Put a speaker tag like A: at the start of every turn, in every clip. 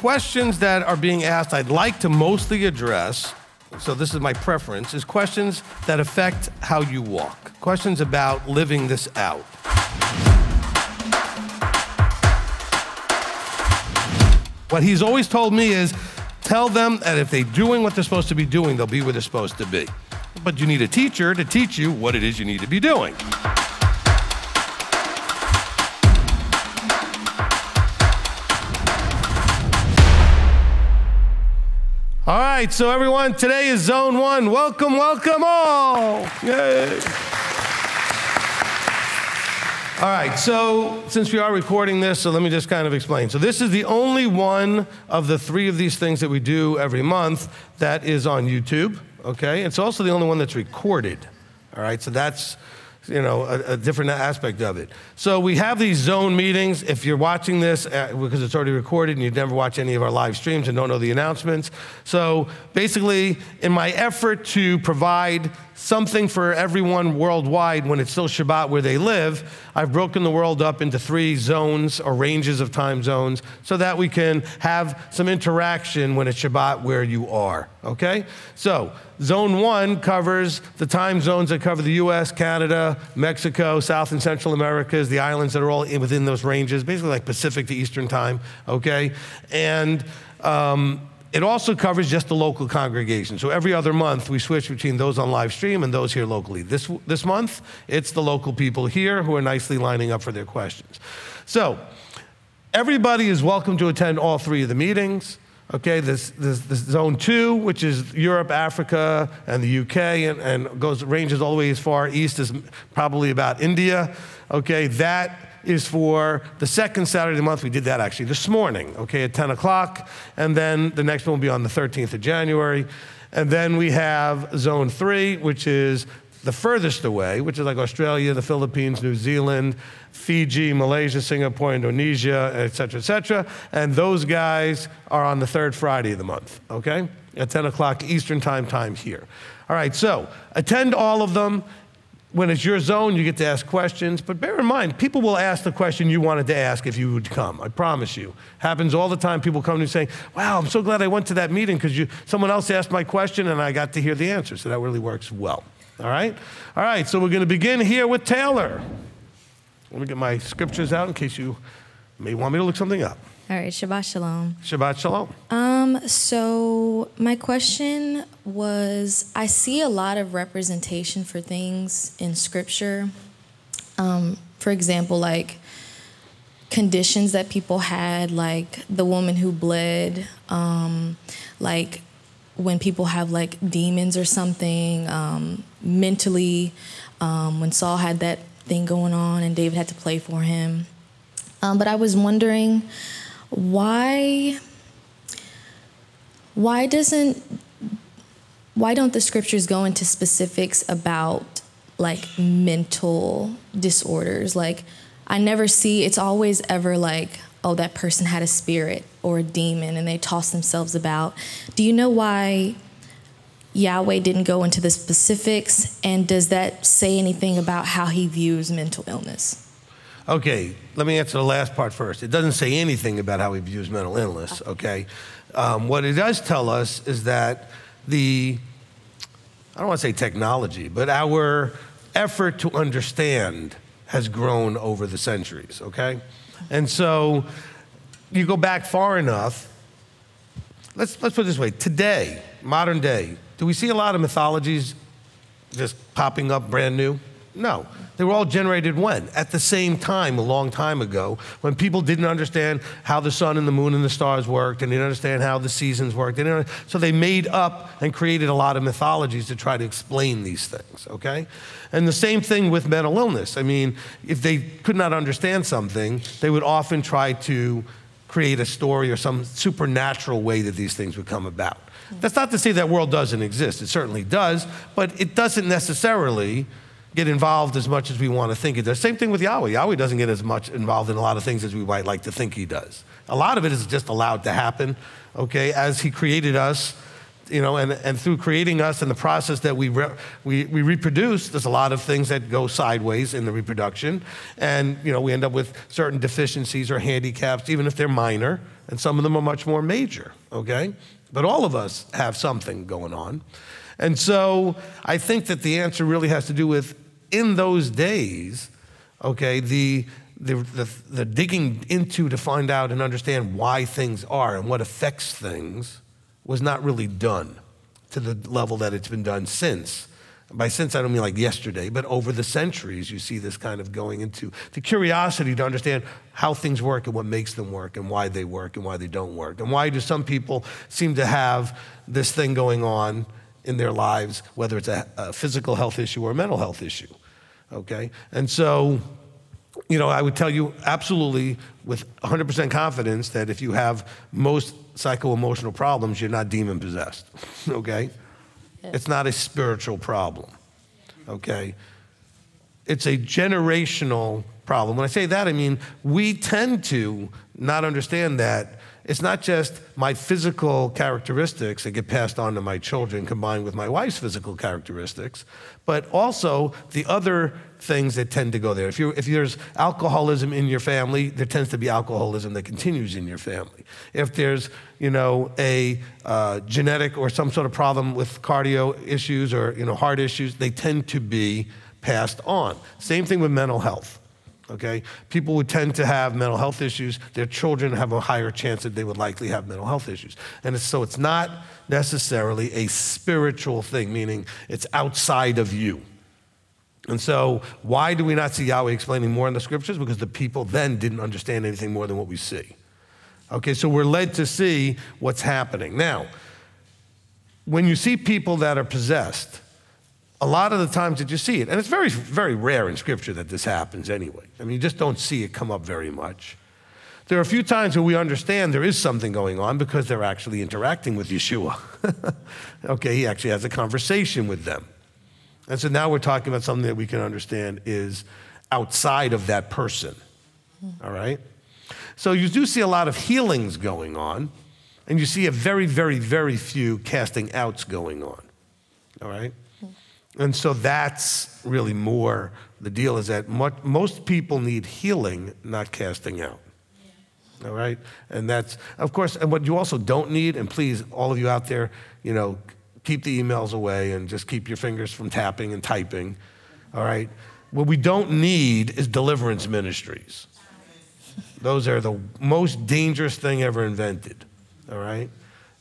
A: questions that are being asked, I'd like to mostly address, so this is my preference, is questions that affect how you walk. Questions about living this out. What he's always told me is, tell them that if they're doing what they're supposed to be doing, they'll be where they're supposed to be. But you need a teacher to teach you what it is you need to be doing. All right, so everyone, today is Zone 1. Welcome, welcome all. Yay. All right, so since we are recording this, so let me just kind of explain. So this is the only one of the 3 of these things that we do every month that is on YouTube, okay? It's also the only one that's recorded, all right? So that's, you know, a different aspect of it. So we have these zone meetings. If you're watching this, because it's already recorded and you've never watched any of our live streams and don't know the announcements. So basically, in my effort to provide something for everyone worldwide when it's still Shabbat where they live, I've broken the world up into 3 zones or ranges of time zones so that we can have some interaction when it's Shabbat where you are, okay? So Zone 1 covers the time zones that cover the US, Canada, Mexico, South and Central Americas, the islands that are all within those ranges, basically like Pacific to Eastern time, okay? And it also covers just the local congregation. So every other month, we switch between those on live stream and those here locally. This month, it's the local people here who are nicely lining up for their questions. So everybody is welcome to attend all 3 of the meetings. Okay, this Zone 2, which is Europe, Africa, and the UK, and ranges all the way as far east as probably about India. Okay, that is for the second Saturday of the month. We did that actually this morning, okay, at 10 o'clock. And then the next one will be on the 13th of January. And then we have Zone 3, which is the furthest away, which is like Australia, the Philippines, New Zealand, Fiji, Malaysia, Singapore, Indonesia, et cetera, et cetera. And those guys are on the 3rd Friday of the month, okay? At 10 o'clock Eastern time here. All right, so attend all of them. When it's your zone, you get to ask questions, but bear in mind, people will ask the question you wanted to ask if you would come, I promise you. Happens all the time, people come to me saying, wow, I'm so glad I went to that meeting because someone else asked my question and I got to hear the answer, so that really works well, all right? All right, so we're gonna begin here with Taylor. Let me get my scriptures out in case you may want me to look something up.
B: All right, Shabbat Shalom.
A: Shabbat Shalom.
B: So my question was, I see a lot of representation for things in Scripture. For example, like conditions that people had, like the woman who bled, like when people have like demons or something, mentally, when Saul had that thing going on and David had to play for him. But I was wondering, why don't the scriptures go into specifics about like mental disorders? Like I never see, it's always ever like, oh, that person had a spirit or a demon and they toss themselves about. Do you know why Yahweh didn't go into the specifics, and does that say anything about how he views mental illness?
A: Okay, let me answer the last part first. It doesn't say anything about how he views mental illness, okay? What it does tell us is that I don't want to say technology, but our effort to understand has grown over the centuries, okay? And so you go back far enough, let's put it this way, today, modern day, do we see a lot of mythologies just popping up brand new? No. They were all generated when? At the same time, a long time ago, when people didn't understand how the sun and the moon and the stars worked, and they didn't understand how the seasons worked. So they made up and created a lot of mythologies to try to explain these things, okay? And the same thing with mental illness. I mean, if they could not understand something, they would often try to create a story or some supernatural way that these things would come about. That's not to say that world doesn't exist. It certainly does, but it doesn't necessarily get involved as much as we want to think it does. Same thing with Yahweh. Yahweh doesn't get as much involved in a lot of things as we might like to think he does. A lot of it is just allowed to happen, okay? As he created us, and through creating us and the process that we reproduce, there's a lot of things that go sideways in the reproduction. And, we end up with certain deficiencies or handicaps, even if they're minor, and some of them are much more major, okay? But all of us have something going on. And so I think that the answer really has to do with, in those days, okay, the digging into to find out and understand why things are and what affects things was not really done to the level that it's been done since. By since, I don't mean like yesterday, but over the centuries, you see this kind of going into the curiosity to understand how things work and what makes them work and why they work and why they don't work. And why do some people seem to have this thing going on in their lives, whether it's a physical health issue or a mental health issue, okay? And so, I would tell you absolutely with 100% confidence that if you have most psycho-emotional problems, you're not demon-possessed, okay? Yes. It's not a spiritual problem, okay? It's a generational problem. When I say that, I mean we tend to not understand that it's not just my physical characteristics that get passed on to my children combined with my wife's physical characteristics, but also the other things that tend to go there. If there's alcoholism in your family, there tends to be alcoholism that continues in your family. If there's, a genetic or some sort of problem with cardio issues or, heart issues, they tend to be passed on. Same thing with mental health. Okay, people would tend to have mental health issues. Their children have a higher chance that they would likely have mental health issues. And so it's not necessarily a spiritual thing, meaning it's outside of you. And so why do we not see Yahweh explaining more in the scriptures? Because the people then didn't understand anything more than what we see. Okay, so we're led to see what's happening. Now, when you see people that are possessed, a lot of the times that you see it, and it's very, very rare in Scripture that this happens anyway. I mean, you just don't see it come up very much. There are a few times where we understand there is something going on because they're actually interacting with Yeshua. Okay, he actually has a conversation with them. And so now we're talking about something that we can understand is outside of that person, all right? So you do see a lot of healings going on, and you see a very, very, very few casting outs going on, all right? And so that's really more, the deal is that most people need healing, not casting out. All right? And that's, of course, and what you also don't need, and please, all of you out there, keep the emails away and just keep your fingers from tapping and typing. All right? What we don't need is deliverance ministries. Those are the most dangerous thing ever invented. All right?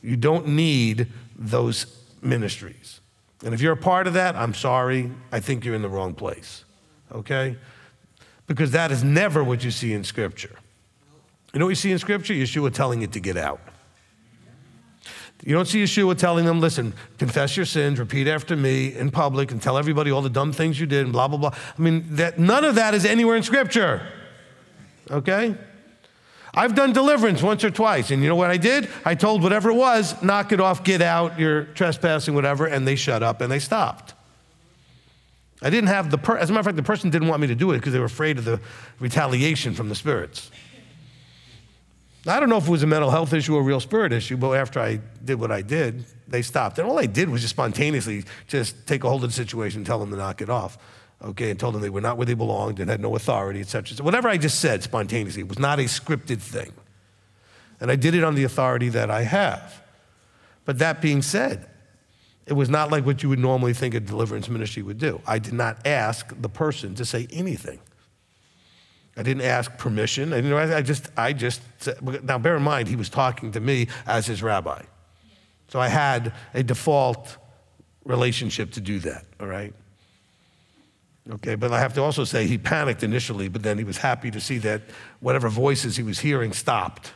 A: You don't need those ministries. And if you're a part of that, I'm sorry, I think you're in the wrong place, okay? Because that is never what you see in Scripture. You know what you see in Scripture? Yeshua telling you to get out. You don't see Yeshua telling them, listen, confess your sins, repeat after me in public, and tell everybody all the dumb things you did, and blah, blah, blah. I mean, none of that is anywhere in Scripture, okay? I've done deliverance once or twice, and you know what I did? I told whatever it was, knock it off, get out, you're trespassing, whatever, and they shut up and they stopped. I didn't have as a matter of fact, the person didn't want me to do it because they were afraid of the retaliation from the spirits. I don't know if it was a mental health issue or a real spirit issue, but after I did what I did, they stopped. And all I did was just spontaneously just take a hold of the situation and tell them to knock it off. Okay, and told them they were not where they belonged and had no authority, et cetera. Whatever I just said spontaneously, it was not a scripted thing. And I did it on the authority that I have. But that being said, it was not like what you would normally think a deliverance ministry would do. I did not ask the person to say anything. I didn't ask permission. I just said, now bear in mind, he was talking to me as his rabbi. So I had a default relationship to do that, all right? Okay, but I have to also say he panicked initially, but then he was happy to see that whatever voices he was hearing stopped.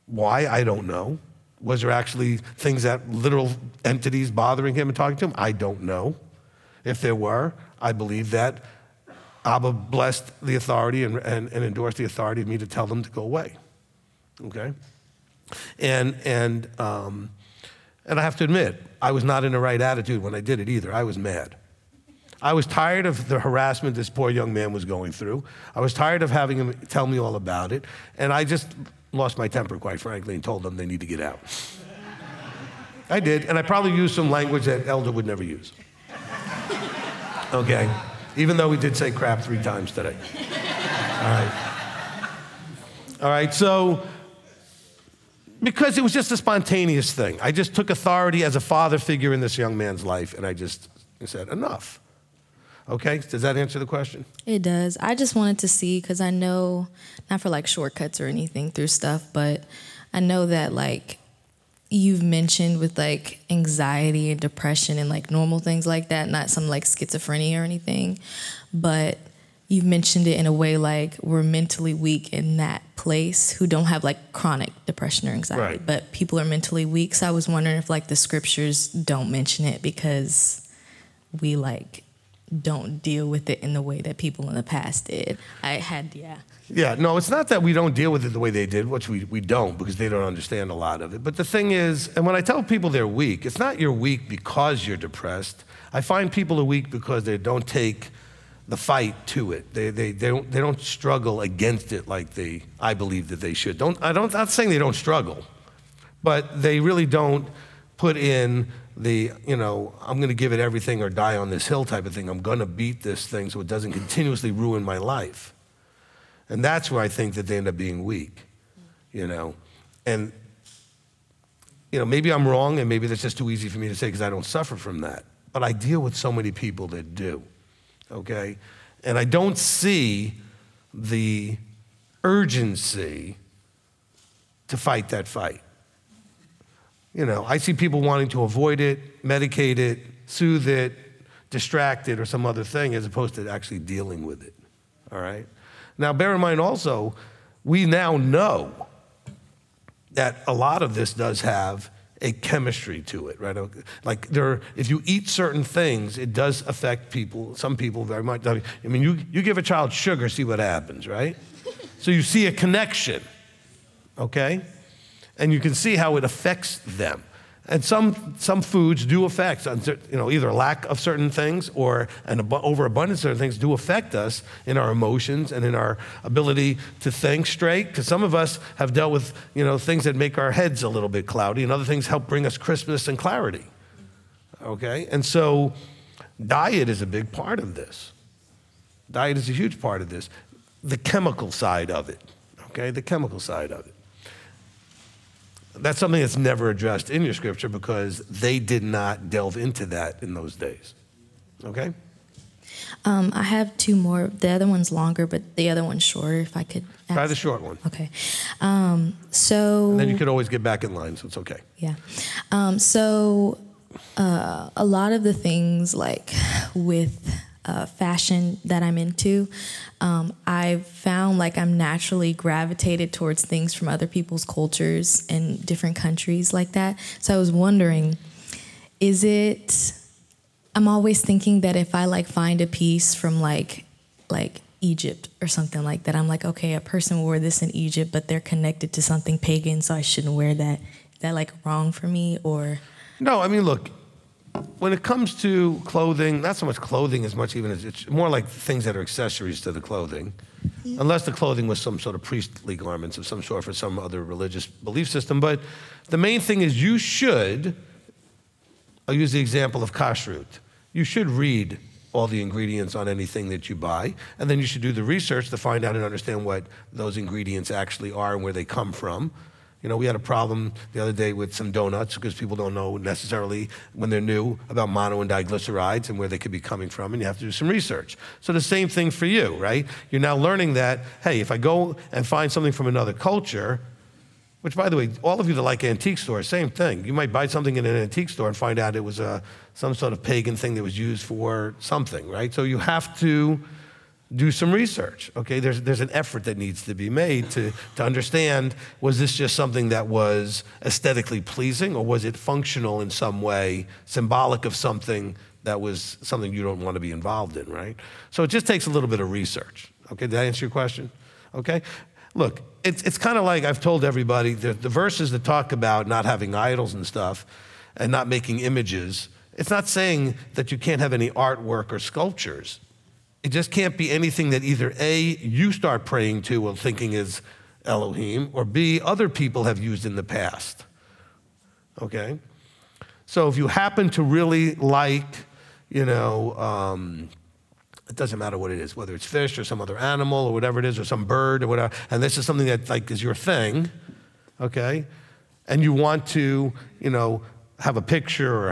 A: Why? I don't know. Was there actually things that literal entities bothering him and talking to him? I don't know. If there were, I believe that Abba blessed the authority and endorsed the authority of me to tell them to go away. Okay? And I have to admit, I was not in the right attitude when I did it either. I was mad. I was tired of the harassment this poor young man was going through. I was tired of having him tell me all about it. And I just lost my temper, quite frankly, and told them they need to get out. I did, and I probably used some language that Elder would never use. Okay, even though we did say crap 3 times today. All right, so because it was just a spontaneous thing. I just took authority as a father figure in this young man's life, and I said, enough. Okay, does that answer the question?
B: It does. I just wanted to see, because I know, not for like shortcuts or anything through stuff, but I know that like you've mentioned with like anxiety and depression and like normal things like that, not some like schizophrenia or anything, but you've mentioned it in a way like we're mentally weak in that place who don't have like chronic depression or anxiety,
A: right.
B: But people are mentally weak. So I was wondering if like the scriptures don't mention it because we like don't deal with it in the way that people in the past did. Yeah, no, it's not that we don't deal with it the way they did, which we don't, because they don't understand a lot of it. But the thing is, and when I tell people they're weak, it's not you're weak because you're depressed. I find people are weak because they don't take the fight to it. They don't struggle against it like I believe that they should. I'm not saying they don't struggle, but they really don't put in the, I'm going to give it everything or die on this hill type of thing. I'm going to beat this thing so it doesn't continuously ruin my life. And that's where I think that they end up being weak, And, maybe I'm wrong, and maybe that's just too easy for me to say because I don't suffer from that. But I deal with so many people that do, okay? And I don't see the urgency to fight that fight. I see people wanting to avoid it, medicate it, soothe it, distract it, or some other thing, as opposed to actually dealing with it, all right? Now, bear in mind also, we now know that a lot of this does have a chemistry to it, right? Like if you eat certain things, it does affect people, some people very much. I mean, you give a child sugar, see what happens, right? So you see a connection, okay? And you can see how it affects them. And some foods do affect, either lack of certain things or an overabundance of certain things do affect us in our emotions and in our ability to think straight. Because some of us have dealt with, things that make our heads a little bit cloudy, and other things help bring us crispness and clarity. Okay? And so diet is a big part of this. Diet is a huge part of this. The chemical side of it. Okay? The chemical side of it. That's something that's never addressed in your scripture because they did not delve into that in those days. Okay? I have 2 more. The other one's longer, but the other one's shorter, if I could ask.
A: Try the short one.
B: Okay. And
A: then you could always get back in line, so it's okay.
B: Yeah. A lot of the things like with fashion that I'm into, I've found like I'm naturally gravitated towards things from other people's cultures in different countries like that. So I was wondering, I'm always thinking that if I like find a piece from like Egypt or something like that, I'm like, okay, a person wore this in Egypt, but they're connected to something pagan, so I shouldn't wear that. Is that like wrong for me or?
A: No, I mean, look, when it comes to clothing, not so much clothing as much even as it's more like things that are accessories to the clothing, unless the clothing was some sort of priestly garments of some sort for some other religious belief system. But the main thing is I'll use the example of kashrut. You should read all the ingredients on anything that you buy, and then you should do the research to find out and understand what those ingredients actually are and where they come from. We had a problem the other day with some donuts because people don't know necessarily when they're new about mono and diglycerides and where they could be coming from, and you have to do some research. So the same thing for you, right? You're now learning that, hey, if I go and find something from another culture, which, by the way, all of you that like antique stores, same thing. You might buy something in an antique store and find out it was some sort of pagan thing that was used for something, right? So you have to do some research, okay? There's an effort that needs to be made to understand, was this just something that was aesthetically pleasing, or was it functional in some way, symbolic of something that was something you don't want to be involved in, right? So it just takes a little bit of research, okay? Did I answer your question? Okay? Look, it's kind of like I've told everybody, the verses that talk about not having idols and stuff and not making images, it's not saying that you can't have any artwork or sculptures. It just can't be anything that either A, you start praying to or thinking is Elohim, or B, other people have used in the past, okay? So if you happen to really like, it doesn't matter what it is, whether it's fish or some other animal or whatever it is, or some bird or whatever, and this is something that like is your thing, okay? And you want to, have a picture or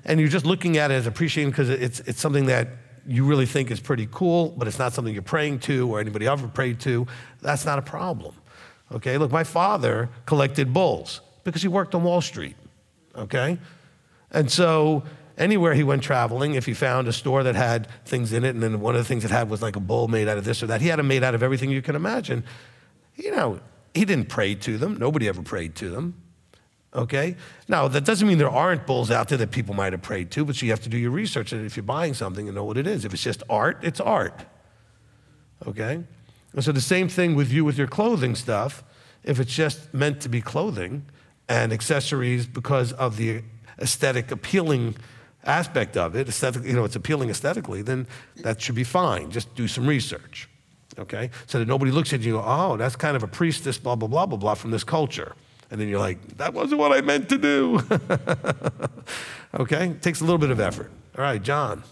A: and you're just looking at it as appreciating because it's something that you really think is pretty cool, but it's not something you're praying to or anybody ever prayed to, that's not a problem, okay? Look, my father collected bulls because he worked on Wall Street, okay? And so anywhere he went traveling, if he found a store that had things in it, and then one of the things it had was like a bull made out of this or that, he had them made out of everything you can imagine. He didn't pray to them. Nobody ever prayed to them, okay? Now, that doesn't mean there aren't bulls out there that people might have prayed to, but so you have to do your research if you're buying something and know what it is. If it's just art, it's art, okay? And so the same thing with you with your clothing stuff. If it's just meant to be clothing and accessories because of the aesthetic appealing aspect of it, it's appealing aesthetically, then that should be fine. Just do some research, okay? So that nobody looks at you and go, oh, that's kind of a priestess, blah, blah, blah, blah, blah, from this culture. And then you're like, that wasn't what I meant to do. Okay? It takes a little bit of effort. All right, John.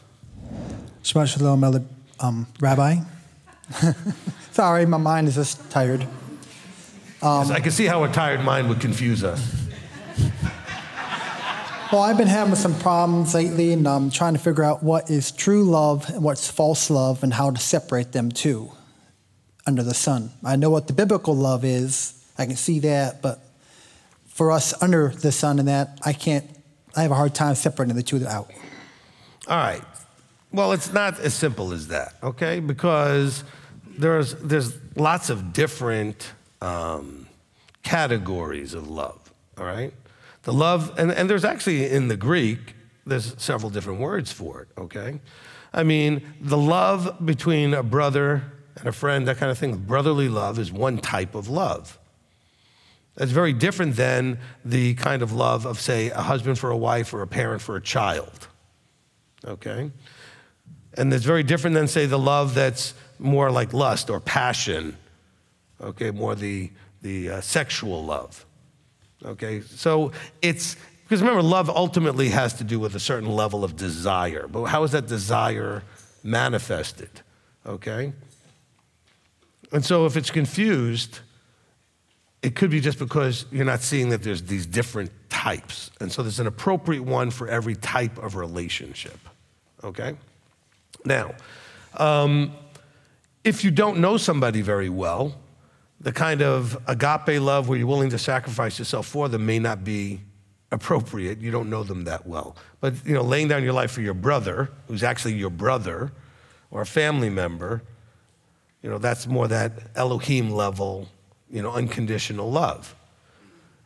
C: Shabbat Shalom, Rabbi. Sorry, my mind is just tired.
A: Yes, I can see how a tired mind would confuse us.
C: Well, I've been having some problems lately, and I'm trying to figure out what is true love and what's false love and how to separate them two under the sun. I know what the biblical love is. I can see that, but for us under the sun and that, I have a hard time separating the two out.
A: All right. Well, it's not as simple as that, okay? Because there's lots of different categories of love, all right? The love, and there's actually in the Greek, there's several different words for it, okay? I mean, the love between a brother and a friend, that kind of thing, brotherly love is one type of love. That's very different than the kind of love of, say, a husband for a wife or a parent for a child, okay? And it's very different than, say, the love that's more like lust or passion, okay, more the sexual love. Okay, so because remember, love ultimately has to do with a certain level of desire. But how is that desire manifested? Okay? And so if it's confused, it could be just because you're not seeing that there's these different types. And so there's an appropriate one for every type of relationship. Okay? Now, if you don't know somebody very well, the kind of agape love where you're willing to sacrifice yourself for them may not be appropriate. You don't know them that well. But, laying down your life for your brother, who's actually your brother, or a family member, that's more that Elohim level, unconditional love.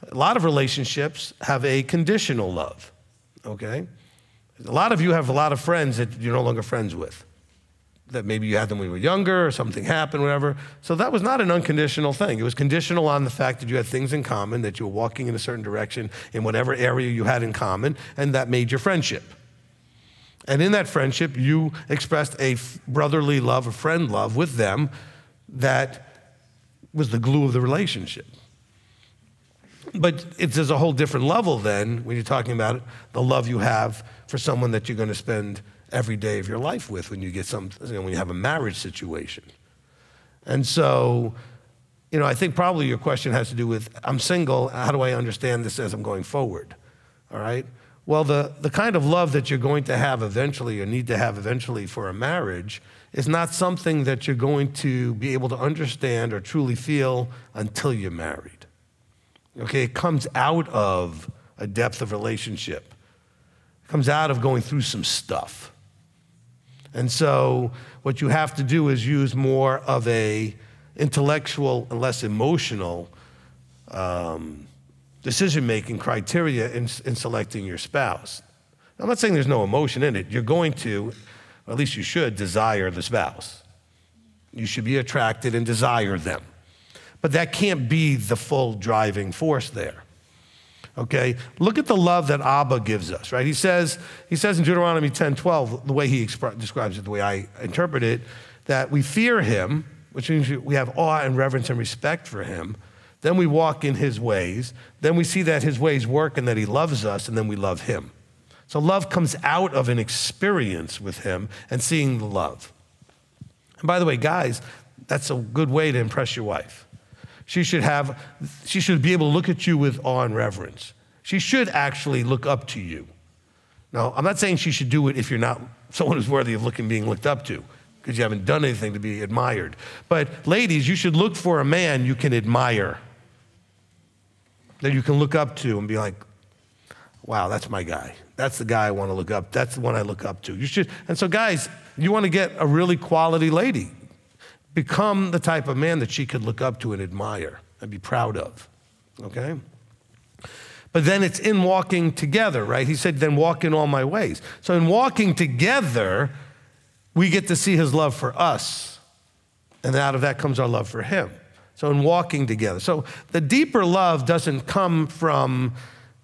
A: A lot of relationships have a conditional love, okay? A lot of you have a lot of friends that you're no longer friends with, that maybe you had them when you were younger or something happened, whatever. So that was not an unconditional thing. It was conditional on the fact that you had things in common, that you were walking in a certain direction in whatever area you had in common, and that made your friendship. And in that friendship, you expressed a brotherly love, a friend love with them that was the glue of the relationship. But there's a whole different level then when you're talking about the love you have for someone that you're going to spend every day of your life with when you get when you have a marriage situation. And so, I think probably your question has to do with, I'm single, how do I understand this as I'm going forward? All right? Well, the kind of love that you're going to have eventually or need to have eventually for a marriage is not something that you're going to be able to understand or truly feel until you're married. Okay? It comes out of a depth of relationship. It comes out of going through some stuff. And so what you have to do is use more of a intellectual and less emotional decision-making criteria in selecting your spouse. I'm not saying there's no emotion in it. You're going to, or at least you should, desire the spouse. You should be attracted and desire them. But that can't be the full driving force there. Okay, look at the love that Abba gives us, right? He says in Deuteronomy 10:12, the way he describes it, the way I interpret it, that we fear him, which means we have awe and reverence and respect for him, Then we walk in his ways. Then we see that his ways work and that he loves us, and then we love him. So love comes out of an experience with him and seeing the love. And by the way, guys, that's a good way to impress your wife. She should be able to look at you with awe and reverence. She should actually look up to you. Now, I'm not saying she should do it if you're not someone who's worthy of being looked up to, because you haven't done anything to be admired. But ladies, you should look for a man you can admire, that you can look up to and be like, wow, that's my guy. That's the guy I want to look up. That's the one I look up to. You should. And so guys, you want to get a really quality lady. Become the type of man that she could look up to and admire and be proud of, okay? But then it's in walking together, right? He said, then walk in all my ways. So in walking together, we get to see his love for us. And out of that comes our love for him. So in walking together. So the deeper love doesn't come from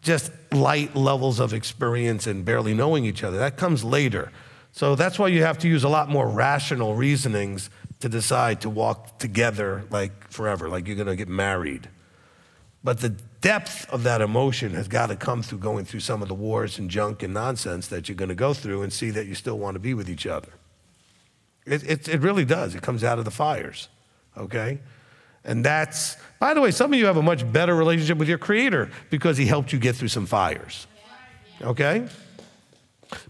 A: just light levels of experience and barely knowing each other. That comes later. So that's why you have to use a lot more rational reasonings to decide to walk together like forever, like you're going to get married. But the depth of that emotion has got to come through going through some of the wars and junk and nonsense that you're going to go through and see that you still want to be with each other. It really does. It comes out of the fires, okay? And that's, by the way, some of you have a much better relationship with your Creator because he helped you get through some fires, okay?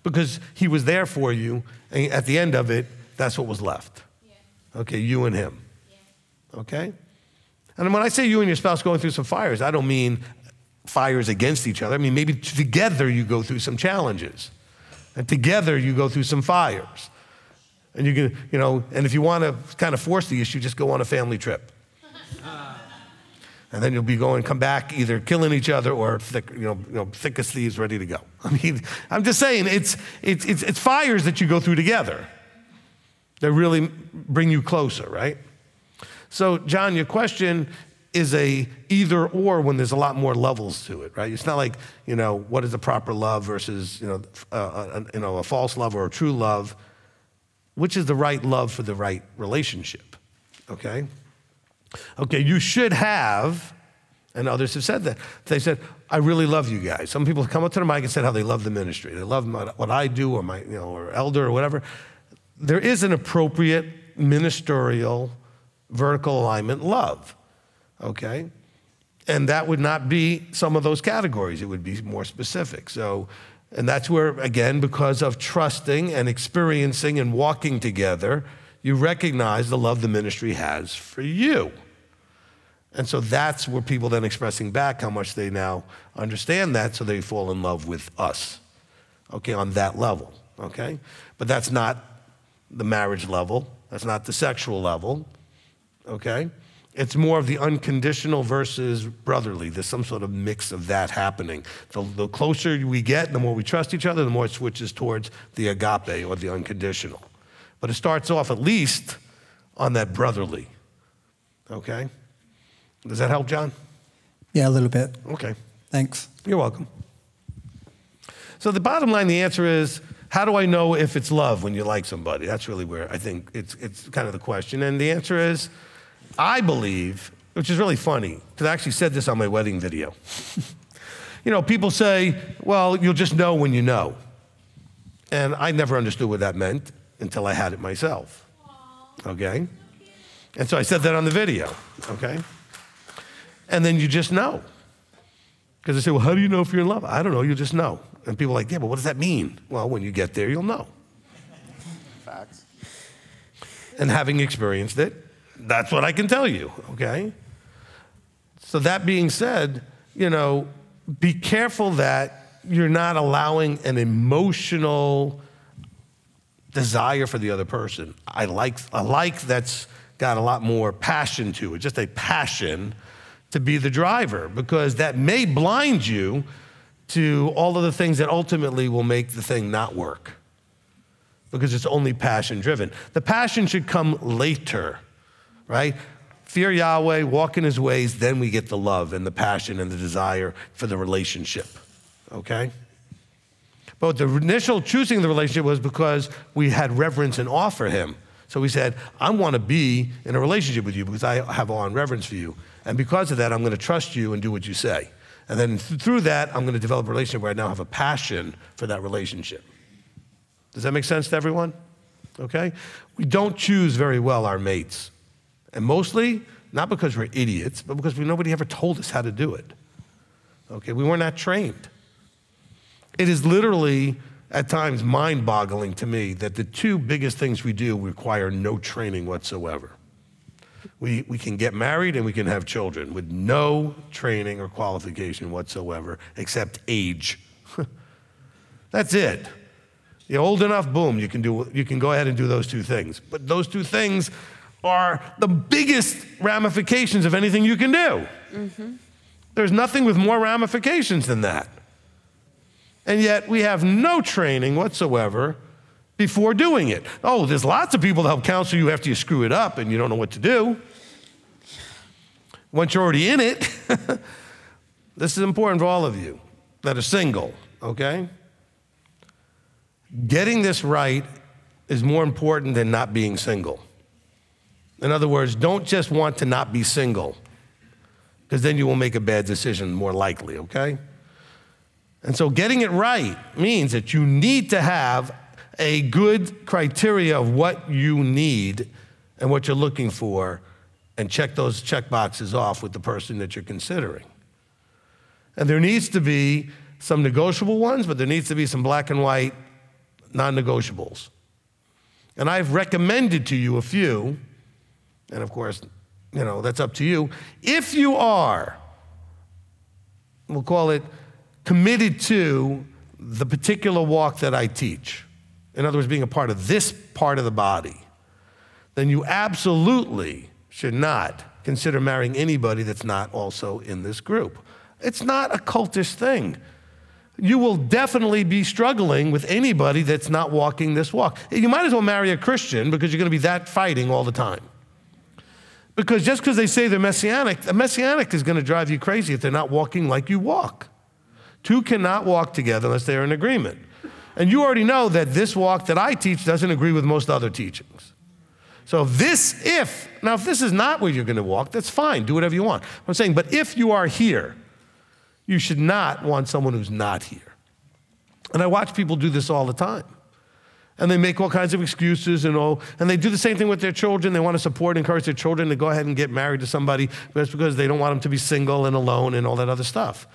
A: Because he was there for you, and at the end of it, that's what was left. Okay, you and him, okay? And when I say you and your spouse going through some fires, I don't mean fires against each other. I mean, maybe together you go through some challenges, and together you go through some fires. And you can, and if you want to kind of force the issue, just go on a family trip. And then you'll be come back either killing each other or thick as thieves ready to go. I mean, I'm just saying it's fires that you go through together that really bring you closer, right? So, John, your question is a either or when there's a lot more levels to it, right? It's not like, what is a proper love versus, a false love or a true love. Which is the right love for the right relationship, okay? Okay, you should have, and others have said that. They said, I really love you guys. Some people have come up to the mic and said how they love the ministry. They love what I do or my, or elder or whatever. There is an appropriate ministerial vertical alignment love, okay? And that would not be some of those categories. It would be more specific. So, and that's where, again, because of trusting and experiencing and walking together, you recognize the love the ministry has for you. And so that's where people then expressing back how much they now understand that, so they fall in love with us, okay, on that level, okay? But that's not the marriage level. That's not the sexual level, okay? It's more of the unconditional versus brotherly. There's some sort of mix of that happening. The closer we get, the more we trust each other, the more it switches towards the agape or the unconditional. But it starts off at least on that brotherly, okay? Does that help, John?
C: Yeah, a little bit.
A: Okay.
C: Thanks.
A: You're welcome. So the bottom line, the answer is, how do I know if it's love when you like somebody? That's really where I think it's kind of the question. And the answer is, I believe, which is really funny, because I actually said this on my wedding video. People say, well, you'll just know when you know. And I never understood what that meant until I had it myself, okay? And so I said that on the video, okay? And then you just know. Because they say, well, how do you know if you're in love? I don't know, you just know. And people are like, yeah, but what does that mean? Well, when you get there, you'll know. Facts. And having experienced it, that's what I can tell you, okay? So that being said, be careful that you're not allowing an emotional desire for the other person. I like that's got a lot more passion to it, just a passion to be the driver, because that may blind you to all of the things that ultimately will make the thing not work, because it's only passion driven. The passion should come later, right? Fear Yahweh, walk in his ways, then we get the love and the passion and the desire for the relationship, okay? But the initial choosing the relationship was because we had reverence and awe for him. So we said, I want to be in a relationship with you because I have awe and reverence for you. And because of that, I'm going to trust you and do what you say. And then through that, I'm going to develop a relationship where I now have a passion for that relationship. Does that make sense to everyone? Okay? We don't choose very well our mates. And mostly, not because we're idiots, but because nobody ever told us how to do it. Okay? We were not trained. It is literally, at times, mind-boggling to me that the two biggest things we do require no training whatsoever. We can get married and we can have children with no training or qualification whatsoever, except age. That's it. You're old enough, boom, you can go ahead and do those two things. But those two things are the biggest ramifications of anything you can do. Mm-hmm. There's nothing with more ramifications than that. And yet we have no training whatsoever before doing it. Oh, there's lots of people that help counsel you after you screw it up and you don't know what to do. Once you're already in it, this is important for all of you that are single, okay? Getting this right is more important than not being single. In other words, don't just want to not be single, because then you will make a bad decision more likely, okay? And so getting it right means that you need to have a good criteria of what you need and what you're looking for, and check those check boxes off with the person that you're considering. And there needs to be some negotiable ones, but there needs to be some black and white non-negotiables. And I've recommended to you a few, and of course, that's up to you. If you are, we'll call it, committed to the particular walk that I teach, in other words, being a part of this part of the body, then you absolutely should not consider marrying anybody that's not also in this group. It's not a cultish thing. You will definitely be struggling with anybody that's not walking this walk. You might as well marry a Christian because you're going to be that fighting all the time. Because just because they say they're Messianic, a Messianic is going to drive you crazy if they're not walking like you walk. Two cannot walk together unless they're in agreement. And you already know that this walk that I teach doesn't agree with most other teachings. So if this is not where you're going to walk, that's fine. Do whatever you want. I'm saying, but if you are here, you should not want someone who's not here. And I watch people do this all the time. And they make all kinds of excuses and they do the same thing with their children. They want to support and encourage their children to go ahead and get married to somebody, but it's because they don't want them to be single and alone and all that other stuff.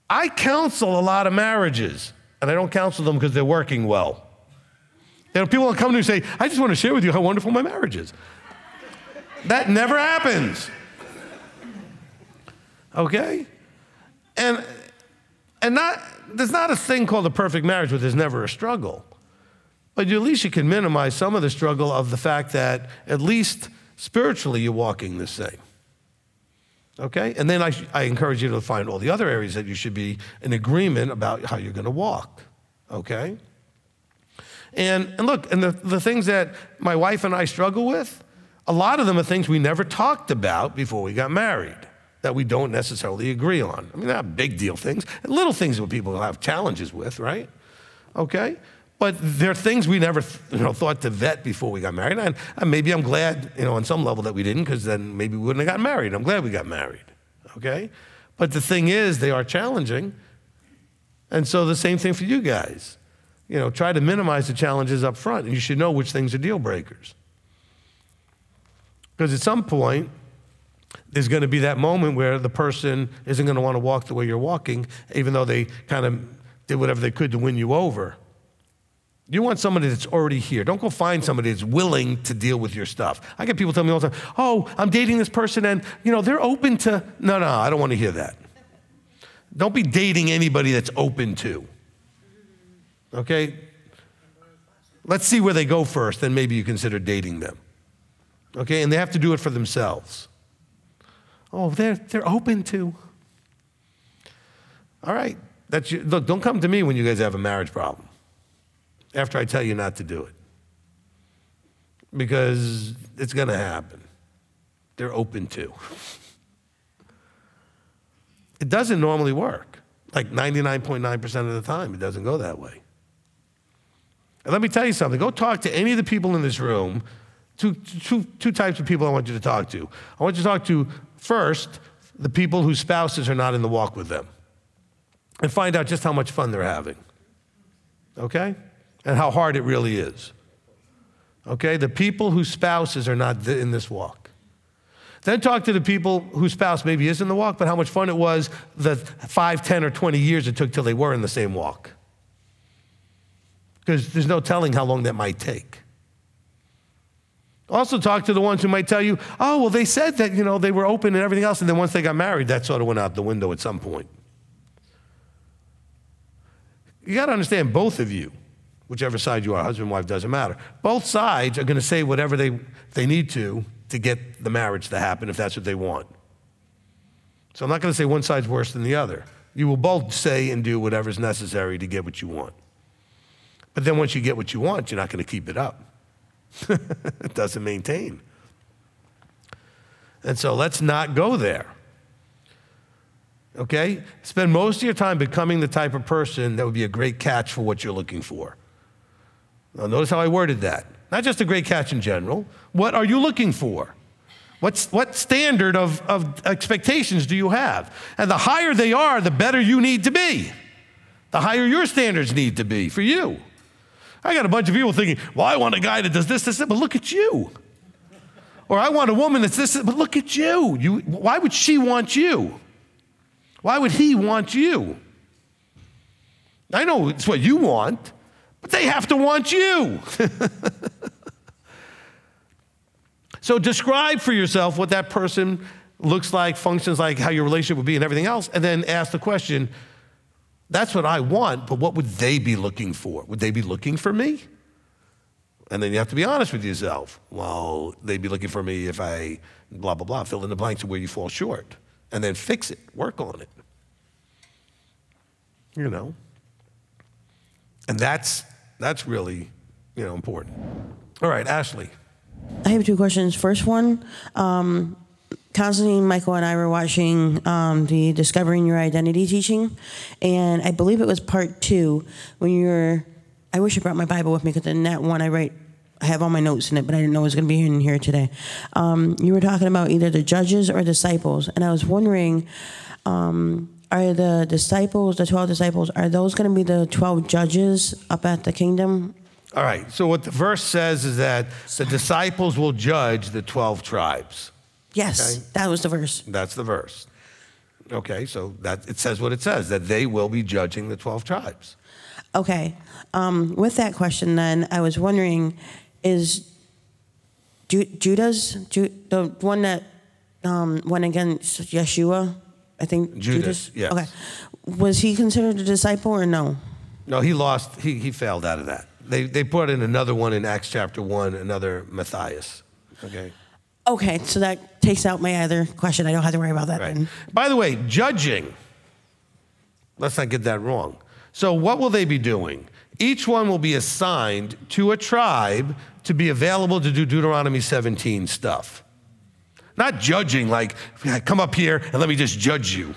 A: I counsel a lot of marriages, and I don't counsel them because they're working well. People will come to me and say, I just want to share with you how wonderful my marriage is. That never happens. Okay? And there's not a thing called a perfect marriage where there's never a struggle. But at least you can minimize some of the struggle of the fact that at least spiritually you're walking the same. Okay? And then I encourage you to find all the other areas that you should be in agreement about how you're going to walk. Okay? And look, and the things that my wife and I struggle with, a lot of them are things we never talked about before we got married, that we don't necessarily agree on. I mean, they're not big deal things. Little things that people have challenges with, right? Okay? But they're things we never thought to vet before we got married. And maybe I'm glad, on some level that we didn't, because then maybe we wouldn't have gotten married. I'm glad we got married, okay? But the thing is, they are challenging. And so the same thing for you guys. Try to minimize the challenges up front, and you should know which things are deal breakers. Because at some point, there's going to be that moment where the person isn't going to want to walk the way you're walking, even though they kind of did whatever they could to win you over. You want somebody that's already here. Don't go find somebody that's willing to deal with your stuff. I get people tell me all the time, oh, I'm dating this person and, they're open to, no, I don't want to hear that. Don't be dating anybody that's open to. Okay? Let's see where they go first, then maybe you consider dating them. Okay? And they have to do it for themselves. Oh, they're open to. All right. Look, don't come to me when you guys have a marriage problem after I tell you not to do it. Because it's going to happen. They're open to. It doesn't normally work. Like 99.9% of the time, it doesn't go that way. And let me tell you something. Go talk to any of the people in this room Two types of people I want you to talk to. I want you to talk to, first, the people whose spouses are not in the walk with them, and find out just how much fun they're having, okay? And how hard it really is, okay? The people whose spouses are not in this walk. Then talk to the people whose spouse maybe is in the walk, but how much fun it was the 5, 10, or 20 years it took till they were in the same walk. Because there's no telling how long that might take. Also talk to the ones who might tell you, oh, well, they said that, they were open and everything else, and then once they got married, that sort of went out the window at some point. You got to understand, both of you, whichever side you are, husband, wife, doesn't matter. Both sides are going to say whatever they need to get the marriage to happen if that's what they want. So I'm not going to say one side's worse than the other. You will both say and do whatever's necessary to get what you want. But then once you get what you want, you're not going to keep it up. It doesn't maintain. And so let's not go there. Okay? Spend most of your time becoming the type of person that would be a great catch for what you're looking for. Now, notice how I worded that. Not just a great catch in general. What are you looking for? What standard of expectations do you have? And the higher they are, the better you need to be. The higher your standards need to be for you. I got a bunch of people thinking, well, I want a guy that does this, but look at you. Or I want a woman that's this, but look at you. Why would she want you? Why would he want you? I know it's what you want, but they have to want you. So describe for yourself what that person looks like, functions like, how your relationship would be, and everything else, and then ask the question, that's what I want, but what would they be looking for? Would they be looking for me? And then you have to be honest with yourself. Well, they'd be looking for me if I blah, blah, blah, fill in the blanks of where you fall short. And then fix it, work on it. And that's really, important. All right, Ashley.
D: I have 2 questions. First one, Constantine, Michael, and I were watching the Discovering Your Identity teaching, and I believe it was part 2 when I wish I brought my Bible with me because in that one I have all my notes in it, but I didn't know it was going to be in here today. You were talking about either the judges or disciples, and I was wondering, are the disciples, the 12 disciples, are those going to be the 12 judges up at the kingdom?
A: All right, so what the verse says is that the disciples will judge the 12 tribes.
D: Yes, okay? That was the verse.
A: That's the verse. Okay, so that it says what it says, that they will be judging the 12 tribes.
D: Okay, with that question then, I was wondering, is Judas, the one that went against Yeshua, I think
A: Judas, yes.
D: Okay, was he considered a disciple or no?
A: No, he lost, he failed out of that. They put in another one in Acts chapter 1, another Matthias, okay?
D: Okay, so that takes out my other question. I don't have to worry about that
A: right.
D: then.
A: By the way, judging, let's not get that wrong. So what will they be doing? Each one will be assigned to a tribe to be available to do Deuteronomy 17 stuff. Not judging like, come up here and let me just judge you.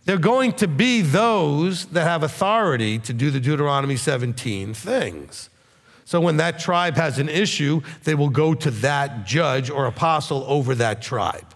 A: They're going to be those that have authority to do the Deuteronomy 17 things. So when that tribe has an issue, they will go to that judge or apostle over that tribe.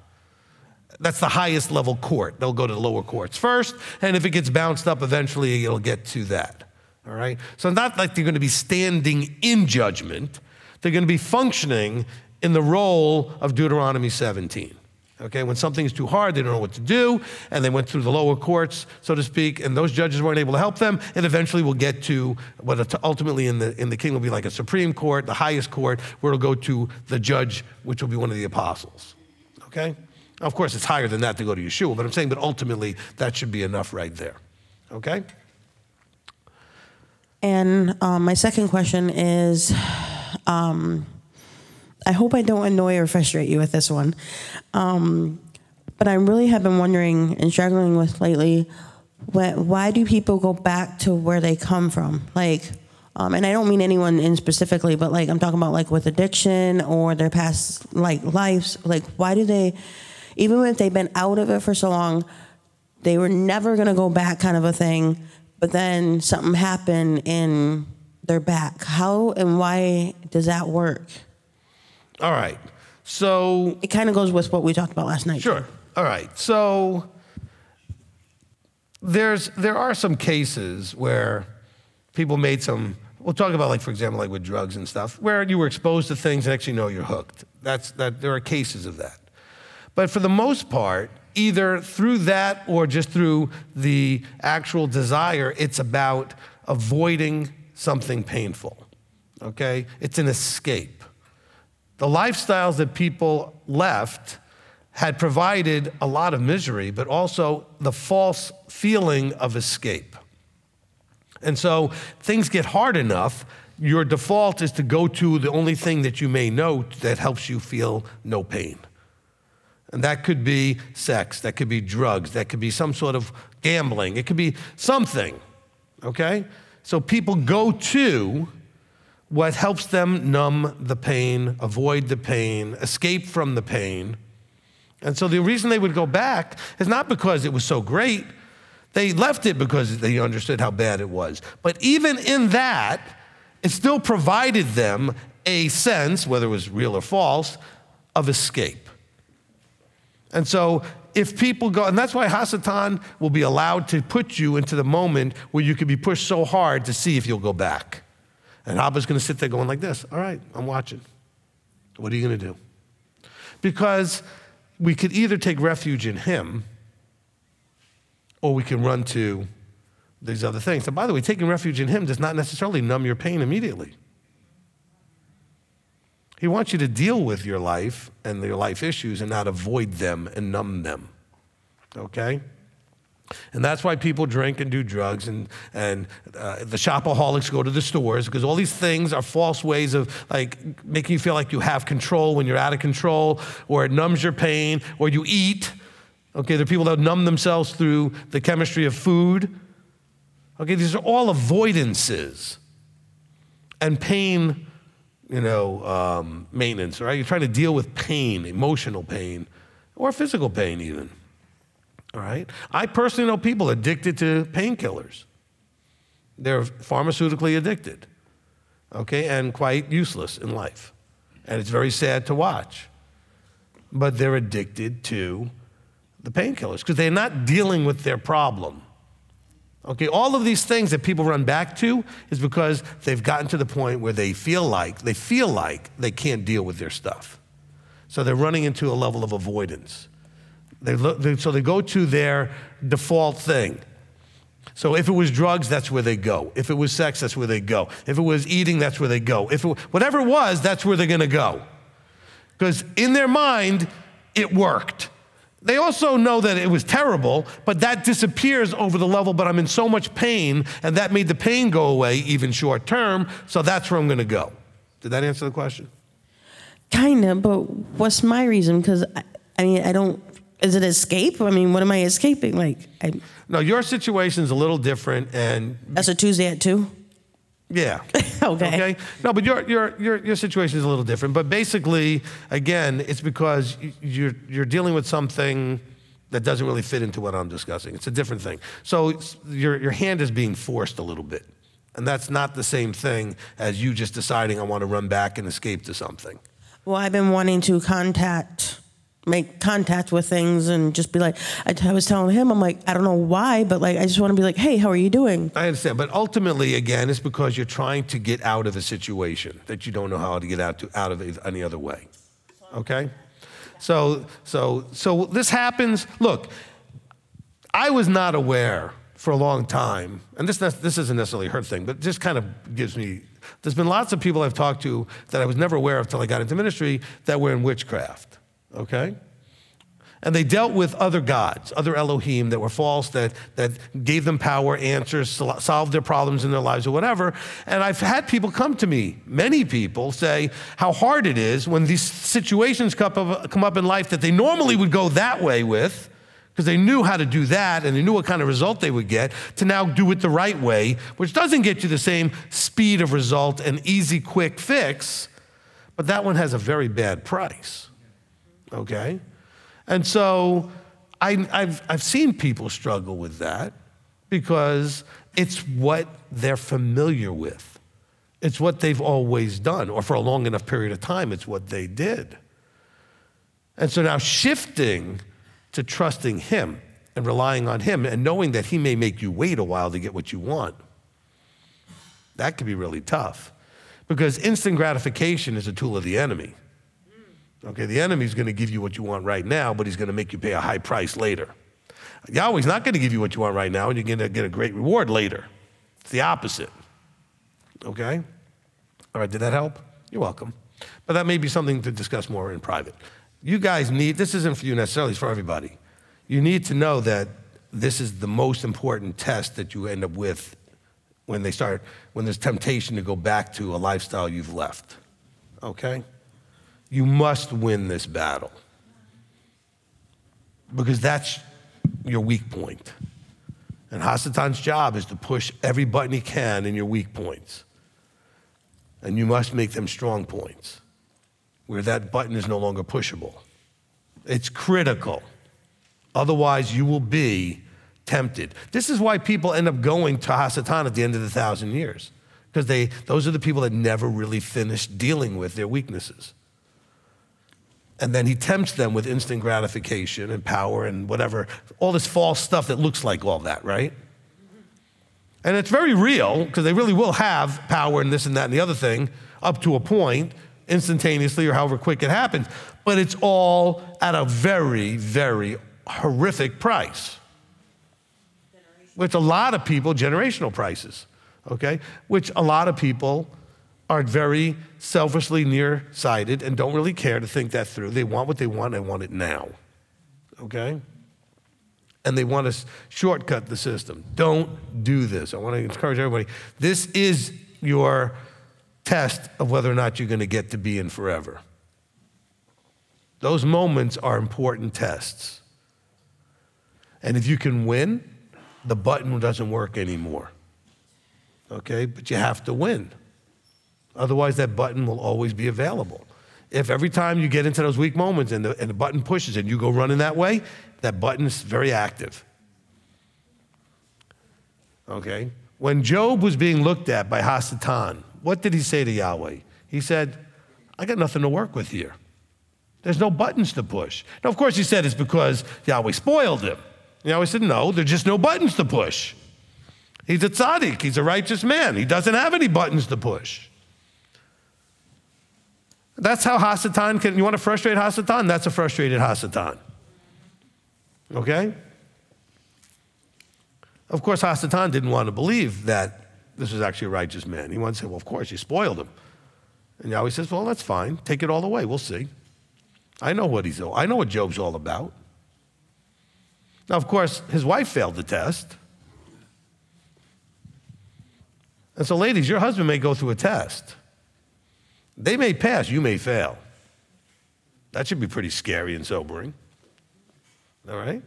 A: That's the highest level court. They'll go to the lower courts first, and if it gets bounced up, eventually it'll get to that. All right? So not like they're going to be standing in judgment. They're going to be functioning in the role of Deuteronomy 17. Okay, when something's too hard, they don't know what to do, and they went through the lower courts, so to speak, and those judges weren't able to help them, and eventually we'll get to what ultimately in the kingdom will be like a Supreme Court, the highest court, where it'll go to the judge, which will be one of the apostles. Okay? Now, of course, it's higher than that to go to Yeshua, but I'm saying that ultimately that should be enough right there. Okay?
D: And my second question is, I hope I don't annoy or frustrate you with this one. But I really have been wondering and struggling with lately, why do people go back to where they come from? Like, and I don't mean anyone in specifically, but like I'm talking about like with addiction or their past like lives. Like, why do they, even if they've been out of it for so long, they were never going to go back kind of a thing, but then something happened and they're back. How and why does that work?
A: All right. So
D: It kind of goes with what we talked about last night.
A: sure. All right. So there are some cases where people made some. We'll talk about, like, for example, like with drugs and stuff, where you were exposed to things and actually know you're hooked. There are cases of that. But for the most part, either through that or just through the actual desire, it's about avoiding something painful, okay? It's an escape. The lifestyles that people left had provided a lot of misery, but also the false feeling of escape. And so things get hard enough, your default is to go to the only thing that you may know that helps you feel no pain. And that could be sex, that could be drugs, that could be some sort of gambling, it could be something, okay? So people go to what helps them numb the pain, avoid the pain, escape from the pain. And so the reason they would go back is not because it was so great. They left it because they understood how bad it was. But even in that, it still provided them a sense, whether it was real or false, of escape. And so if people go, and that's why Hasatan will be allowed to put you into the moment where you could be pushed so hard to see if you'll go back. And Abba's going to sit there going like this, all right, I'm watching. What are you going to do? Because we could either take refuge in him or we can run to these other things. And by the way, taking refuge in him does not necessarily numb your pain immediately. He wants you to deal with your life and your life issues and not avoid them and numb them, okay? And that's why people drink and do drugs and the shopaholics go to the stores, because all these things are false ways of, like, making you feel like you have control when you're out of control, or it numbs your pain, or you eat. Okay, there are people that numb themselves through the chemistry of food. Okay, these are all avoidances and pain, maintenance, right? You're trying to deal with pain, emotional pain, or physical pain even. All right? I personally know people addicted to painkillers. They're pharmaceutically addicted, okay, and quite useless in life. And it's very sad to watch. But they're addicted to the painkillers because they're not dealing with their problem. Okay, all of these things that people run back to is because they've gotten to the point where they feel like they can't deal with their stuff. So they're running into a level of avoidance. So they go to their default thing. So if it was drugs, that's where they go. If it was sex, that's where they go. If it was eating, that's where they go. Whatever it was, that's where they're going to go. Because in their mind, it worked. They also know that it was terrible, but that disappears over the level, but I'm in so much pain, and that made the pain go away, even short term, so that's where I'm going to go. Did that answer the question?
D: Kind of, but what's my reason? Because, I don't, is it escape? I mean, what am I escaping?
A: No, your situation's a little different, and...
D: That's a Tuesday at 2?
A: Yeah.
D: Okay.
A: No, but your situation is a little different. But basically, again, it's because you're dealing with something that doesn't really fit into what I'm discussing. It's a different thing. So your hand is being forced a little bit. And that's not the same thing as you just deciding I want to run back and escape to something.
D: Well, I've been wanting to make contact with things and just be like, I was telling him, I'm like, I don't know why, but I just want to be like, hey, how are you doing?
A: I understand, but ultimately, again, it's because you're trying to get out of a situation that you don't know how to get out of it any other way, okay? So this happens. Look, I was not aware for a long time, and this isn't necessarily her thing, but just kind of gives me, there's been lots of people I've talked to that I was never aware of until I got into ministry that were in witchcraft. Okay? And they dealt with other gods, other Elohim that were false, that gave them power, answers, solved their problems in their lives or whatever. And I've had people come to me, many people, say how hard it is when these situations come up in life that they normally would go that way with, because they knew how to do that and they knew what kind of result they would get, to now do it the right way, which doesn't get you the same speed of result and easy, quick fix, but that one has a very bad price. Okay? And so I've seen people struggle with that because it's what they're familiar with. It's what they've always done, or for a long enough period of time, it's what they did. And so now shifting to trusting him and relying on him and knowing that he may make you wait a while to get what you want, that can be really tough, because instant gratification is a tool of the enemy. Okay, the enemy's going to give you what you want right now, but he's going to make you pay a high price later. Yahweh's not going to give you what you want right now, and you're going to get a great reward later. It's the opposite. Okay? All right, did that help? You're welcome. But that may be something to discuss more in private. You guys need, this isn't for you necessarily, it's for everybody. You need to know that this is the most important test that you end up with when there's temptation to go back to a lifestyle you've left. Okay? You must win this battle, because that's your weak point. And Hasatan's job is to push every button he can in your weak points. And you must make them strong points, where that button is no longer pushable. It's critical. Otherwise, you will be tempted. This is why people end up going to Hasatan at the end of the 1,000 years, because those are the people that never really finish dealing with their weaknesses. And then he tempts them with instant gratification and power and whatever, all this false stuff that looks like all that, right? And it's very real, because they really will have power and this and that and the other thing up to a point, instantaneously or however quick it happens. But it's all at a very, very horrific price. Which a lot of people, generational prices, okay? Which a lot of people are very selfishly nearsighted and don't really care to think that through. They want what they want, and they want it now, okay? And they want to shortcut the system. Don't do this. I want to encourage everybody. This is your test of whether or not you're going to get to be in forever. Those moments are important tests. And if you can win, the button doesn't work anymore, okay? But you have to win. Otherwise, that button will always be available. If every time you get into those weak moments and the button pushes and you go running that way, that button is very active. Okay? When Job was being looked at by Hasatan, what did he say to Yahweh? He said, I got nothing to work with here. There's no buttons to push. Now, of course, he said it's because Yahweh spoiled him. Yahweh said, no, there's just no buttons to push. He's a tzaddik. He's a righteous man. He doesn't have any buttons to push. That's how Hasatan can, you want to frustrate Hasatan? That's a frustrated Hasatan. Okay? Of course, Hasatan didn't want to believe that this was actually a righteous man. He wanted to say, well, of course, you spoiled him. And Yahweh says, well, that's fine. Take it all away. We'll see. I know what Job's all about. Now, of course, his wife failed the test. And so, ladies, your husband may go through a test. They may pass, you may fail. That should be pretty scary and sobering. All right?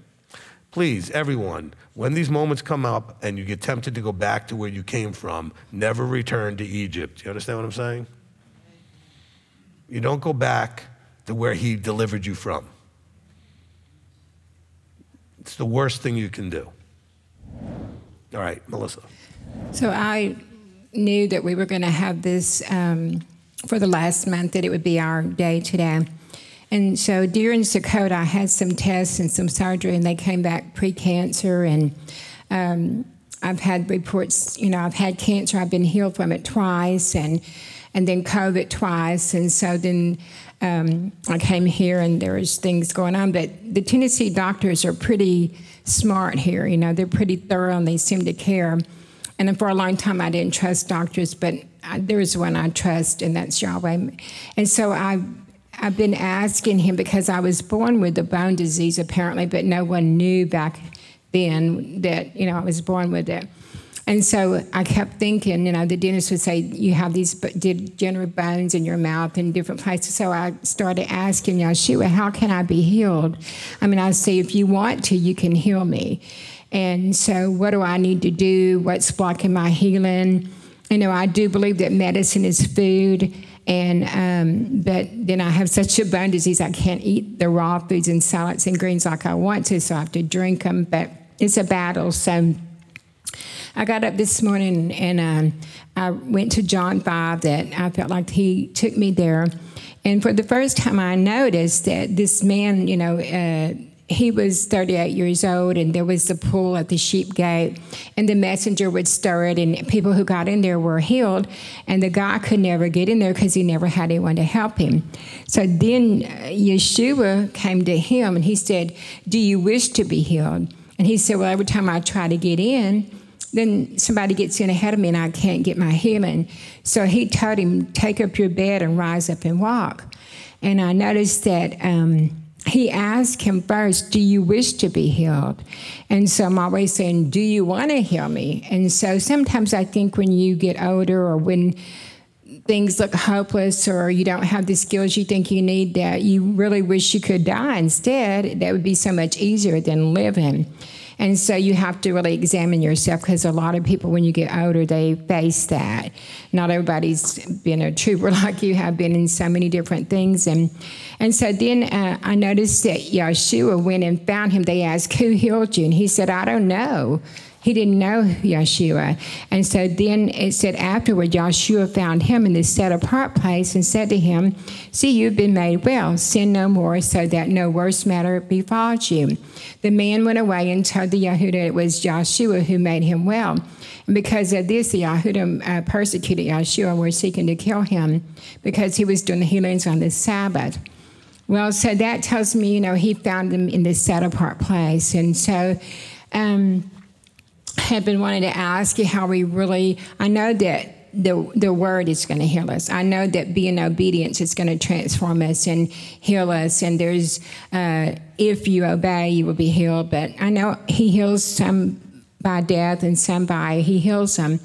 A: Please, everyone, when these moments come up and you get tempted to go back to where you came from, never return to Egypt. You understand what I'm saying? You don't go back to where he delivered you from. It's the worst thing you can do. All right, Melissa.
E: So I knew that we were going to have this for the last month, that it would be our day today. And so during Sukkot, I had some tests and some surgery, and they came back pre-cancer. And I've had reports, I've had cancer. I've been healed from it twice, and then COVID twice. And so then I came here, and there was things going on. But the Tennessee doctors are pretty smart here. They're pretty thorough, and they seem to care. And for a long time, I didn't trust doctors, but there is one I trust, and that's Yahweh. And so I've been asking him, because I was born with a bone disease, apparently, but no one knew back then that, I was born with it. And so I kept thinking, the dentist would say, you have these degenerative bones in your mouth in different places. So I started asking Yeshua, how can I be healed? I say, if you want to, you can heal me. And so what do I need to do? What's blocking my healing? I do believe that medicine is food, but then I have such a bone disease, I can't eat the raw foods and salads and greens like I want to, so I have to drink them, but it's a battle. So I got up this morning and I went to John 5, that I felt like he took me there. And for the first time, I noticed that this man, he was 38 years old, and there was the pool at the sheep gate, and the messenger would stir it, and people who got in there were healed, and the guy could never get in there because he never had anyone to help him. So then Yeshua came to him, and he said, "Do you wish to be healed?" And he said, "Well, every time I try to get in, then somebody gets in ahead of me, and I can't get my healing." So he told him, "Take up your bed and rise up and walk." And I noticed that he asked him first, "Do you wish to be healed?" And so I'm always saying, "Do you want to heal me?" And so sometimes I think when you get older, or when things look hopeless, or you don't have the skills you think you need, that you really wish you could die instead. That would be so much easier than living. And so you have to really examine yourself, because a lot of people, when you get older, they face that. Not everybody's been a trooper like you have been in so many different things. And so then I noticed that Yeshua went and found him. They asked, "Who healed you?" And he said, "I don't know." He didn't know Yeshua. And so then it said afterward, Yeshua found him in this set-apart place and said to him, "See, you've been made well. Sin no more, so that no worse matter befalls you." The man went away and told the Yehuda it was Yeshua who made him well. And because of this, the Yehudim persecuted Yeshua and were seeking to kill him because he was doing the healings on the Sabbath. Well, so that tells me, he found him in this set-apart place. And so I have been wanting to ask you how we really, I know that the word is going to heal us. I know that being obedient is going to transform us and heal us. And there's, if you obey, you will be healed. But I know he heals some by death and some by, he heals them.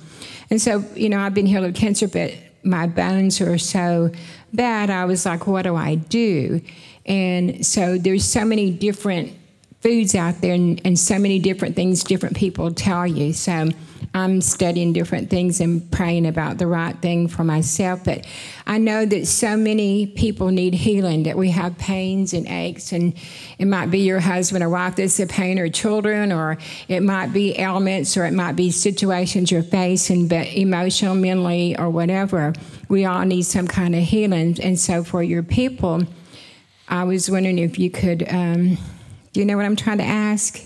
E: And so, I've been healed of cancer, but my bones are so bad. I was like, what do I do? And so there's so many different foods out there, and so many different things different people tell you. So I'm studying different things and praying about the right thing for myself. But I know that so many people need healing, that we have pains and aches, and it might be your husband or wife that's the pain, or children, or it might be ailments, or it might be situations you're facing, but emotional, mentally, or whatever. We all need some kind of healing. And so for your people, I was wondering if you could... do you know what I'm trying to ask?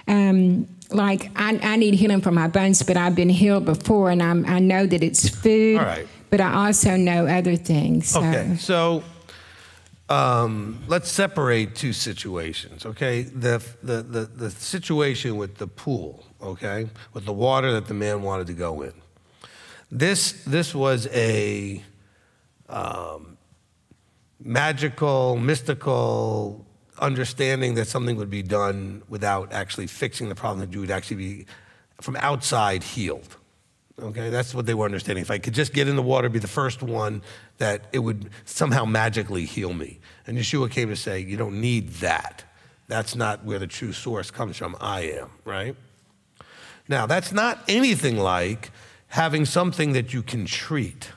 E: I need healing for my bones, but I've been healed before, and I know that it's food.
A: All right.
E: But I also know other things. So.
A: Okay, so let's separate two situations. Okay, the situation with the pool. Okay, with the water that the man wanted to go in. This was a magical, mystical understanding that something would be done without actually fixing the problem, that you would actually be from outside healed. Okay, that's what they were understanding. If I could just get in the water, be the first one, that it would somehow magically heal me. And Yeshua came to say, you don't need that. That's not where the true source comes from. I am, right? Now, that's not anything like having something that you can treat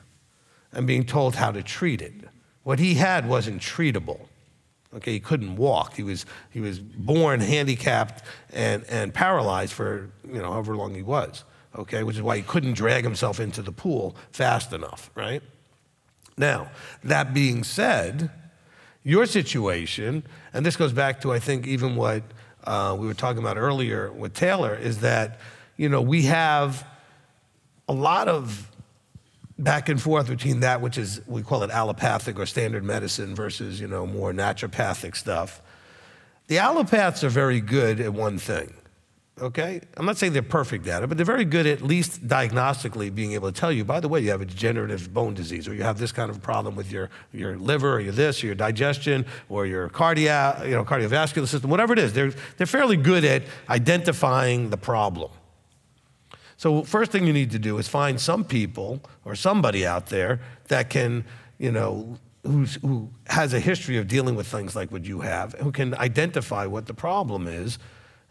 A: and being told how to treat it. What he had wasn't treatable. Okay, he couldn't walk. He was born handicapped and paralyzed for however long he was. Okay, which is why he couldn't drag himself into the pool fast enough, right? Now, that being said, your situation, and this goes back to I think even what we were talking about earlier with Taylor, is that we have a lot of back and forth between that which is, we call it allopathic or standard medicine, versus, more naturopathic stuff. The allopaths are very good at one thing, okay? I'm not saying they're perfect at it, but they're very good at least diagnostically being able to tell you, by the way, you have a degenerative bone disease, or you have this kind of problem with your liver, or your this, or your digestion, or your cardiovascular system, whatever it is. They're fairly good at identifying the problem. So first thing you need to do is find some people or somebody out there that can, who has a history of dealing with things like what you have, who can identify what the problem is,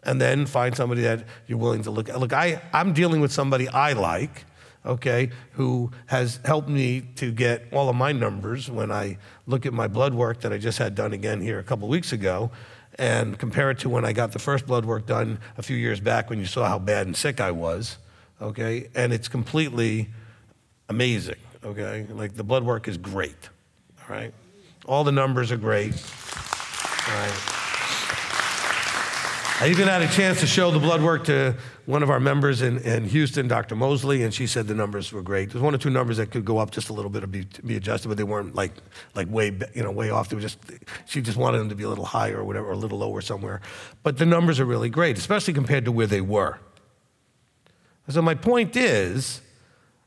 A: and then find somebody that you're willing to look at. Look, I'm dealing with somebody I like, okay, who has helped me to get all of my numbers when I look at my blood work that I just had done again here a couple weeks ago, and compare it to when I got the first blood work done a few years back when you saw how bad and sick I was. okay? And it's completely amazing, okay? Like the blood work is great, all right? All the numbers are great, all right? I even had a chance to show the blood work to one of our members in Houston, Dr. Mosley, and she said the numbers were great. There's one or two numbers that could go up just a little bit or be adjusted, but they weren't like way off. They were she just wanted them to be a little higher or whatever, or a little lower somewhere. But the numbers are really great, especially compared to where they were. So my point is,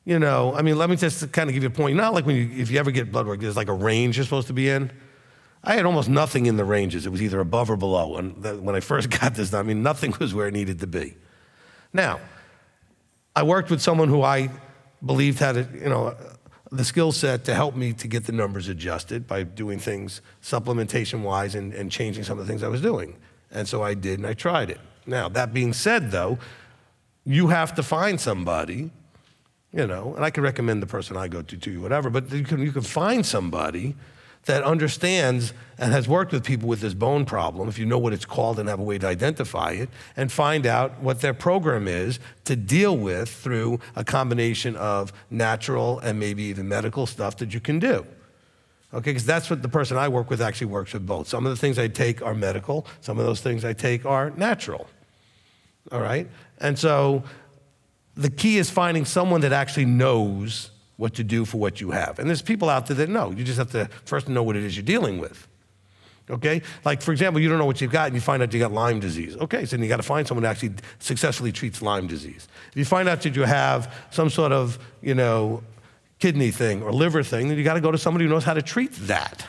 A: let me just kind of give you a point. Not like if you ever get blood work, there's like a range you're supposed to be in. I had almost nothing in the ranges. It was either above or below. And when I first got this done, nothing was where it needed to be. Now, I worked with someone who I believed had the skill set to help me to get the numbers adjusted by doing things supplementation-wise and changing some of the things I was doing. And so I did, and I tried it. Now, that being said, though, you have to find somebody, and I can recommend the person I go to you, whatever, but you can find somebody that understands and has worked with people with this bone problem, if you know what it's called and have a way to identify it, and find out what their program is to deal with through a combination of natural and maybe even medical stuff that you can do. Okay, because that's what the person I work with actually works with both. Some of the things I take are medical, some of those things I take are natural. All right? And so the key is finding someone that actually knows what to do for what you have. And there's people out there that know. You just have to first know what it is you're dealing with. Okay? Like, for example, you don't know what you've got and you find out you got Lyme disease. Okay, so then you got to find someone that actually successfully treats Lyme disease. If you find out that you have some sort of, kidney thing or liver thing, then you got to go to somebody who knows how to treat that.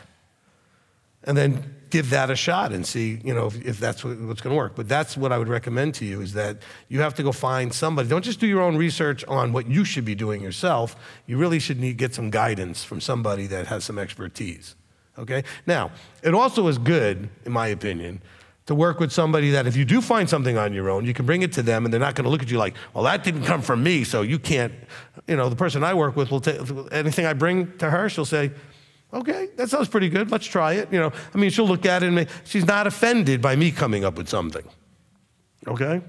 A: And then give that a shot and see, if that's what's going to work. But that's what I would recommend to you, is that you have to go find somebody. Don't just do your own research on what you should be doing yourself. You really should get some guidance from somebody that has some expertise, okay? Now, it also is good, in my opinion, to work with somebody that if you do find something on your own, you can bring it to them and they're not going to look at you like, well, that didn't come from me, so you can't. The person I work with will take anything I bring to her, she'll say, okay, that sounds pretty good. Let's try it. She'll look at it and she's not offended by me coming up with something. Okay?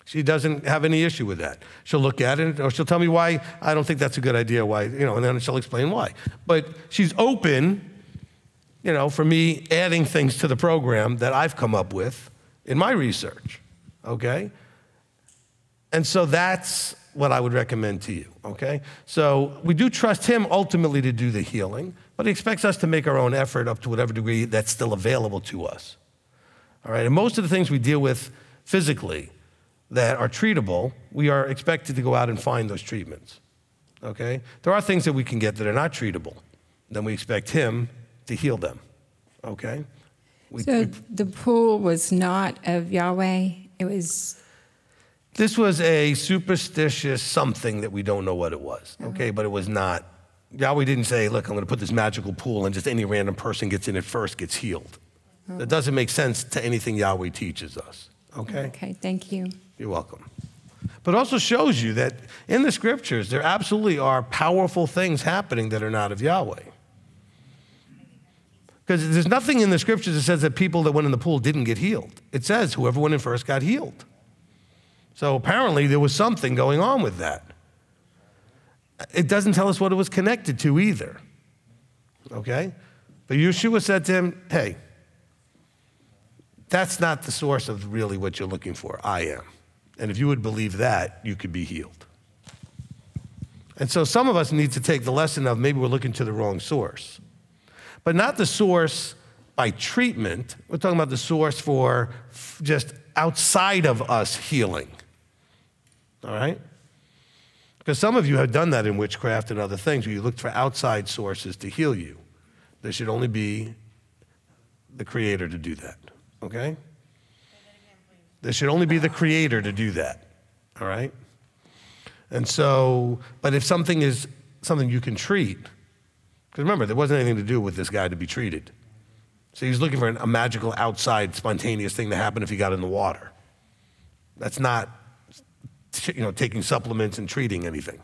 A: She doesn't have any issue with that. She'll look at it or she'll tell me why I don't think that's a good idea, why, and then she'll explain why. But she's open, for me adding things to the program that I've come up with in my research. Okay? And so that's what I would recommend to you, okay? So we do trust him ultimately to do the healing, but he expects us to make our own effort up to whatever degree that's still available to us, all right? And most of the things we deal with physically that are treatable, we are expected to go out and find those treatments, okay? There are things that we can get that are not treatable. Then we expect him to heal them, okay?
E: The pool was not of Yahweh, it was...
A: This was a superstitious something that we don't know what it was, okay? But it was not. Yahweh didn't say, look, I'm going to put this magical pool and just any random person gets in it first gets healed. That doesn't make sense to anything Yahweh teaches us, okay?
E: Okay, thank you.
A: You're welcome. But it also shows you that in the scriptures, there absolutely are powerful things happening that are not of Yahweh. Because there's nothing in the scriptures that says that people that went in the pool didn't get healed. It says whoever went in first got healed. So apparently there was something going on with that. It doesn't tell us what it was connected to either, okay? But Yeshua said to him, hey, that's not the source of really what you're looking for. I am. And if you would believe that, you could be healed. And so some of us need to take the lesson of maybe we're looking to the wrong source. But not the source by treatment. We're talking about the source for just outside of us healing. All right? Because some of you have done that in witchcraft and other things where you looked for outside sources to heal you. There should only be the Creator to do that, okay? There should only be the Creator to do that, all right? And so, but if something is something you can treat, because remember, there wasn't anything to do with this guy to be treated. So he's looking for a magical outside spontaneous thing to happen if he got in the water. That's not taking supplements and treating anything.